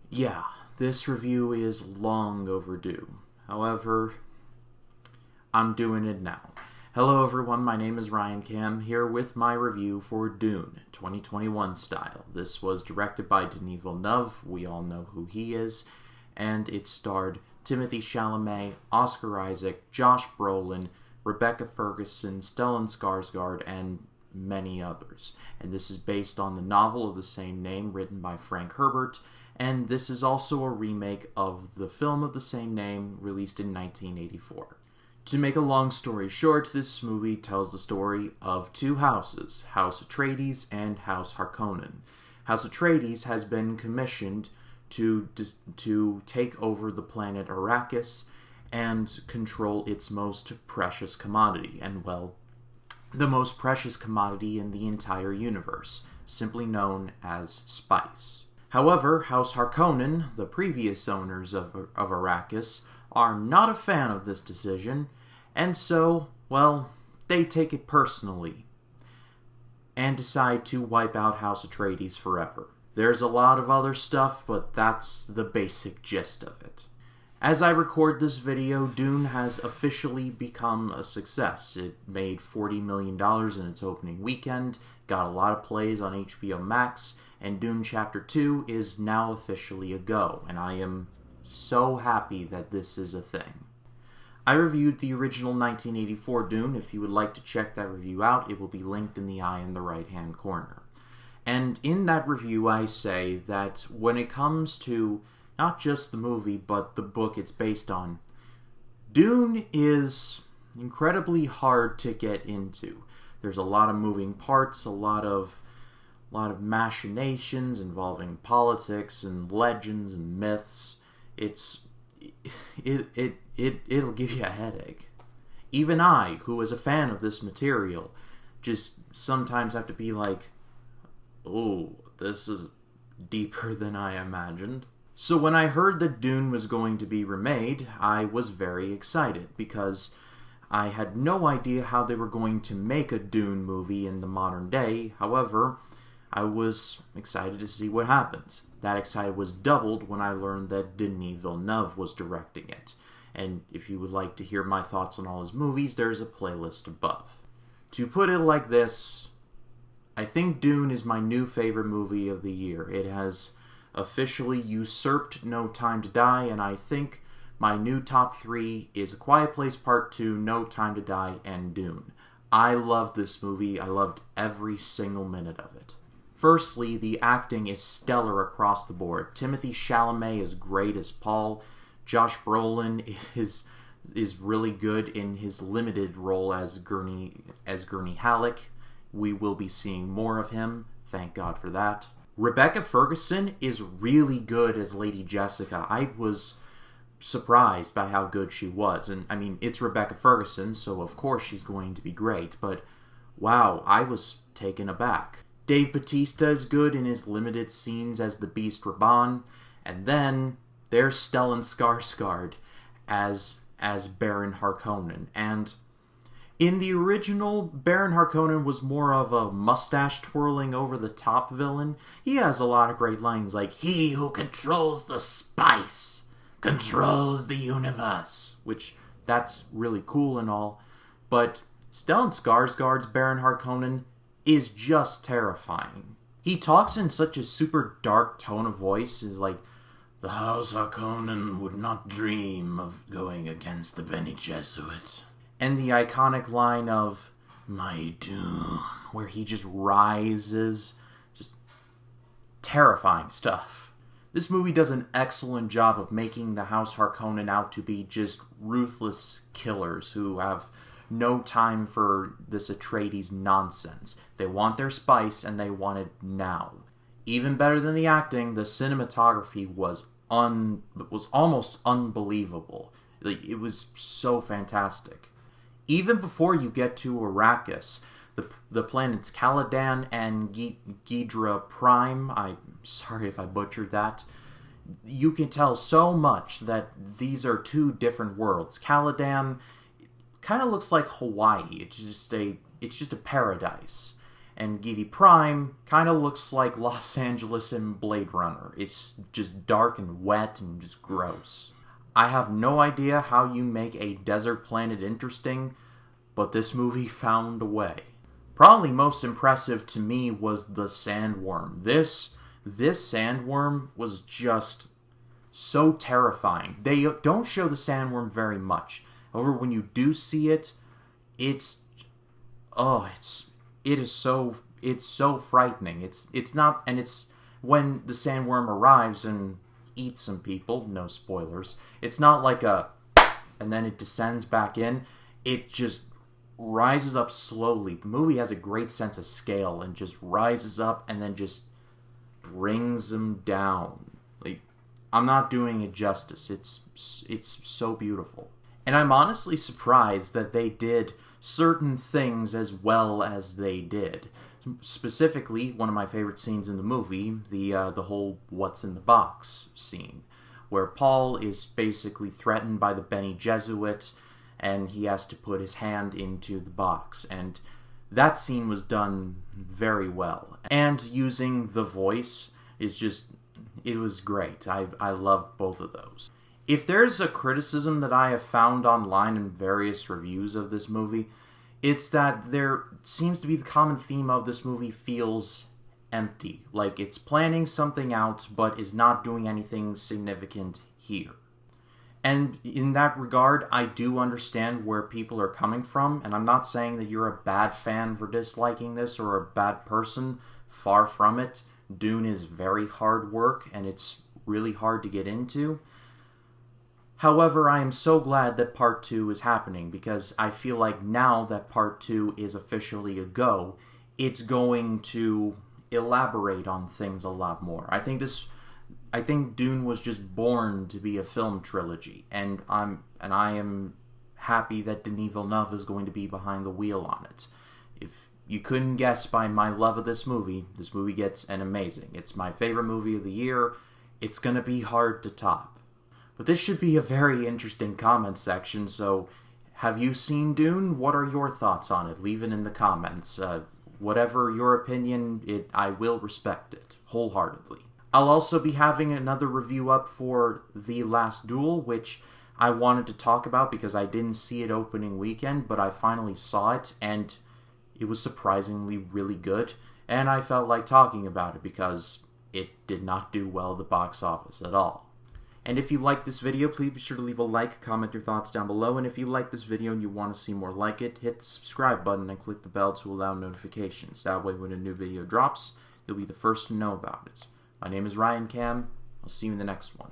Yeah, this review is long overdue. However, I'm doing it now. Hello everyone, my name is Ryan Cam, here with my review for Dune, 2021 style. This was directed by Denis Villeneuve, we all know who he is, and it starred Timothée Chalamet, Oscar Isaac, Josh Brolin, Rebecca Ferguson, Stellan Skarsgård, and many others. And this is based on the novel of the same name written by Frank Herbert, and this is also a remake of the film of the same name released in 1984. To make a long story short, this movie tells the story of two houses, House Atreides and House Harkonnen. House Atreides has been commissioned to take over the planet Arrakis and control its most precious commodity, and well, the most precious commodity in the entire universe, simply known as spice. However, House Harkonnen, the previous owners of Arrakis, are not a fan of this decision, and so, well, they take it personally and decide to wipe out House Atreides forever. There's a lot of other stuff, but that's the basic gist of it. As I record this video, Dune has officially become a success. It made $40 million in its opening weekend, got a lot of plays on HBO Max, and Dune Chapter 2 is now officially a go, and I am so happy that this is a thing. I reviewed the original 1984 Dune. If you would like to check that review out, it will be linked in the eye in the right-hand corner. And in that review, I say that when it comes to not just the movie, but the book it's based on, Dune is incredibly hard to get into. There's a lot of moving parts, a lot of machinations involving politics and legends and myths. It'll give you a headache. Even I, who is a fan of this material, just sometimes have to be like, oh, this is deeper than I imagined. So when I heard that Dune was going to be remade, I was very excited, because I had no idea how they were going to make a Dune movie in the modern day. However, I was excited to see what happens. That excitement was doubled when I learned that Denis Villeneuve was directing it. And if you would like to hear my thoughts on all his movies, there's a playlist above. To put it like this, I think Dune is my new favorite movie of the year. It has officially usurped No Time to Die, and I think my new top 3 is A Quiet Place Part 2, No Time to Die, and Dune. I loved this movie. I loved every single minute of it. Firstly, the acting is stellar across the board. Timothée Chalamet is great as Paul. Josh Brolin is really good in his limited role as Gurney Halleck. We will be seeing more of him. Thank God for that. Rebecca Ferguson is really good as Lady Jessica. I was surprised by how good she was. And, I mean, it's Rebecca Ferguson, so of course she's going to be great. But, wow, I was taken aback. Dave Bautista is good in his limited scenes as the Beast Raban. And then there's Stellan Skarsgård as Baron Harkonnen. And in the original, Baron Harkonnen was more of a mustache-twirling over-the-top villain. He has a lot of great lines like, "He who controls the spice controls the universe," which, that's really cool and all. But Stellan Skarsgård's Baron Harkonnen is just terrifying. He talks in such a super dark tone of voice, is like, "The House Harkonnen would not dream of going against the Bene Gesserit." And the iconic line of, "My Dune," where he just rises. Just terrifying stuff. This movie does an excellent job of making the House Harkonnen out to be just ruthless killers who have no time for this Atreides nonsense. They want their spice, and they want it now. Even better than the acting, the cinematography was almost unbelievable. It was so fantastic. Even before you get to Arrakis, the planets Caladan and Ghidra Prime, I'm sorry if I butchered that, you can tell so much that these are two different worlds. Caladan kind of looks like Hawaii. It's just a paradise. And Giedi Prime kind of looks like Los Angeles in Blade Runner. It's just dark and wet and just gross. I have no idea how you make a desert planet interesting, but this movie found a way. Probably most impressive to me was the Sandworm. This Sandworm was just so terrifying. They don't show the Sandworm very much. However, when you do see it, it's so frightening. It's not, and it's when the Sandworm arrives and eats some people, no spoilers. It's not like and then it descends back in. It just rises up slowly. The movie has a great sense of scale and just rises up and then just brings them down. Like, I'm not doing it justice. It's so beautiful. And I'm honestly surprised that they did certain things as well as they did. Specifically, one of my favorite scenes in the movie, the whole "what's in the box" scene, where Paul is basically threatened by the Bene Gesserit, and he has to put his hand into the box. And that scene was done very well. And using the voice is just, it was great. I loved both of those. If there's a criticism that I have found online in various reviews of this movie, it's that there seems to be the common theme of this movie feels empty. Like it's planning something out, but is not doing anything significant here. And in that regard, I do understand where people are coming from, and I'm not saying that you're a bad fan for disliking this or a bad person. Far from it. Dune is very hard work, and it's really hard to get into. However, I am so glad that Part 2 is happening, because I feel like now that Part 2 is officially a go, it's going to elaborate on things a lot more. I think Dune was just born to be a film trilogy, and I am happy that Denis Villeneuve is going to be behind the wheel on it. If you couldn't guess by my love of this movie gets an amazing. It's my favorite movie of the year. It's gonna be hard to top. But this should be a very interesting comment section, so have you seen Dune? What are your thoughts on it? Leave it in the comments. Whatever your opinion, I will respect it wholeheartedly. I'll also be having another review up for The Last Duel, which I wanted to talk about because I didn't see it opening weekend, but I finally saw it, and it was surprisingly really good, and I felt like talking about it because it did not do well at the box office at all. And if you like this video, please be sure to leave a like, comment your thoughts down below, and if you like this video and you want to see more like it, hit the subscribe button and click the bell to allow notifications. That way when a new video drops, you'll be the first to know about it. My name is Ryan Cam. I'll see you in the next one.